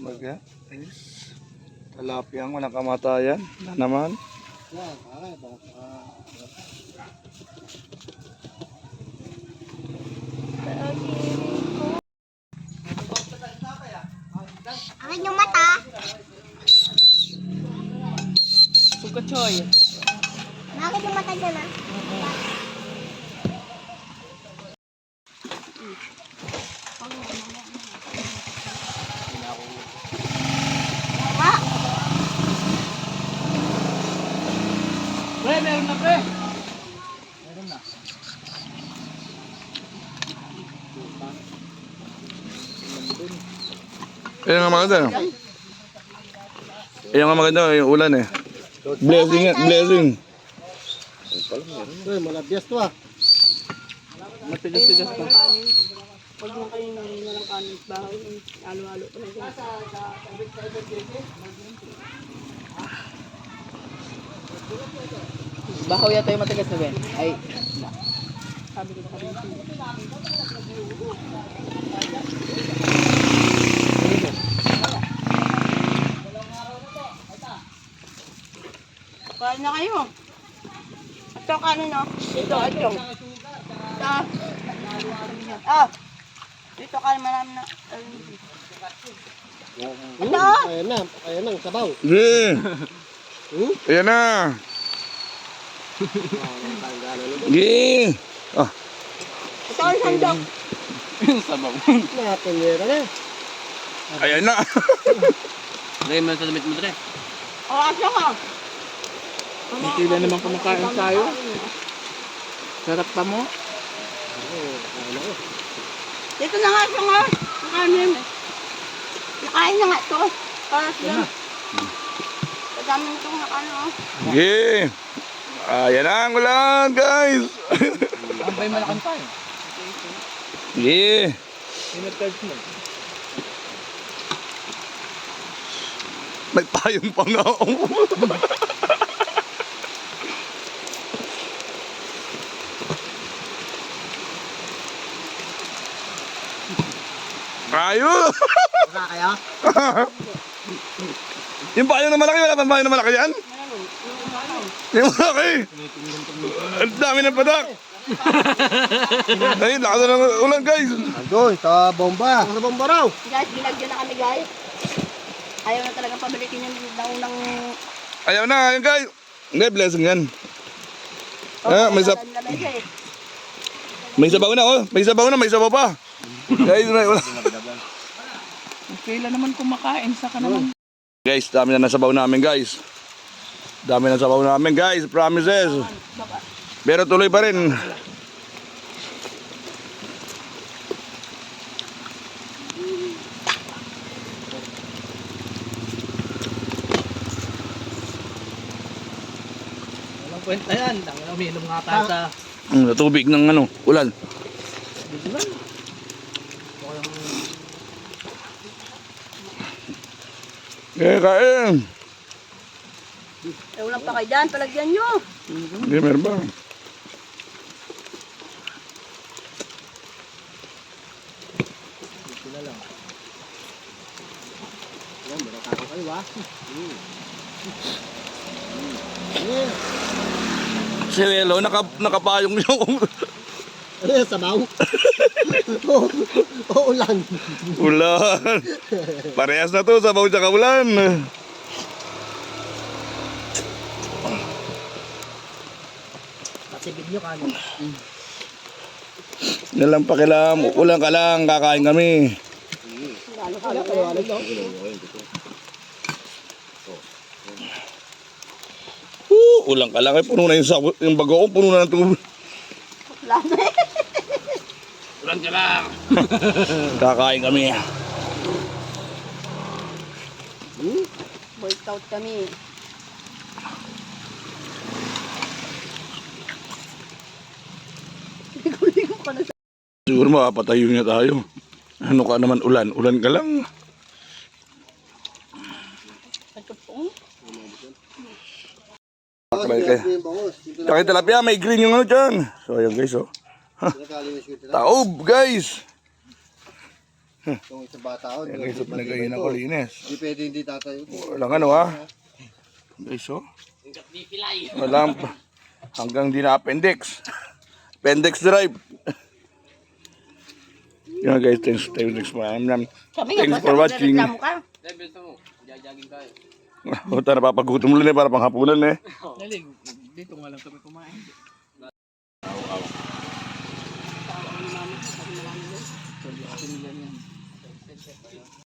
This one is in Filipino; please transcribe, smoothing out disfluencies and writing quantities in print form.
Baga, guys. Talapyang walang kamatayan. Na naman. Akin yung mata. Sugachoy. Bakit yung mata dyan Pre, meron na pre. Meron na. Ayan nga maganda. Ayan nga maganda yung ulan eh. Blessing nga, blessing. Malabyas to ah. Matigas-tigas pa. Pag mo kayo nangyayari ng kanin, bahaw yung halo-halo pa na dyan. Bahaw yata yung matigas na Ben. Ay, sabi ko na kami. Kain na kayo. Ito kanin no? Ito, ito. Dito kanin marami na. Ayan na, sabaw. Yeah. Ayan na. Yeah. Ah. Ito ang sandok. Sabaw. Natinira na. Ayan na. Lagay mo sa damit mo dre. Oo, asya ka. Hindi kila naman kumakain tayo. Sarap pa mo. Dito na nga siya nga. Nakain. Nakain na nga ito. Para siya. Kadami itong nakano. Yeah. Ayan na ang ulan, guys. Ang bay malaking tayo. Yeah. Pinag-charge mo. May payong pa nga ako. Ayun! Baka kaya? Yung payong na malaki, wala pang payong na malaki yan? Yung malaki! Ang dami ng padak! Ay, lakas na ng ulan, guys! Andun, sa bomba. Sa bomba raw. Guys, ginagyo na kami guys. Ayaw na talagang pabalikin yung daunang... Ayaw na, ayun, guys! Hindi, blessing yan. May sabaw na, oh! May sabaw na, may sabaw pa! Guys, wala. Kailan naman kumakain sa ka naman. Guys, dami na nasabaw namin, guys. Dami na nasabaw namin, guys. Promises. Pero tuloy pa rin. Walang kwenta yan. Umiinom nga tayo sa... Tubig ng ano, ulan. Kain. Ulang pa kayo dyan. Palagyan nyo. Hindi, meron ba? Si Lelo, nakapayong yung Ano sabaw? Ulan. ulan. Parehas na to, sabaw tsaka ulan. Pasibig nyo kanin. Nalang pakilam, ulan ka lang, kakain kami. Ulan ka lang, puno na yung bago ko, puno na ng tubig. Ulan ka lang. Kakain kami. Boy Scout kami. Siguro makapatayo niya tayo. Ano ka naman ulan? Ulan ka lang. Kaya tilapia, may green yung ano dyan. So ayan guys, oh. Taob guys. Itong isa bata ko. Yan guys, so pinagayin ako linis. Hindi pwede hindi tatayo. Walang ano ha. Guys, oh. Walang hanggang di na appendix. Appendix drive. Yan guys, thanks for watching. Level mo. Jajaging tayo. O tara, papagutom lang para panghapunan eh. Dali, dito nga lang kami kumain.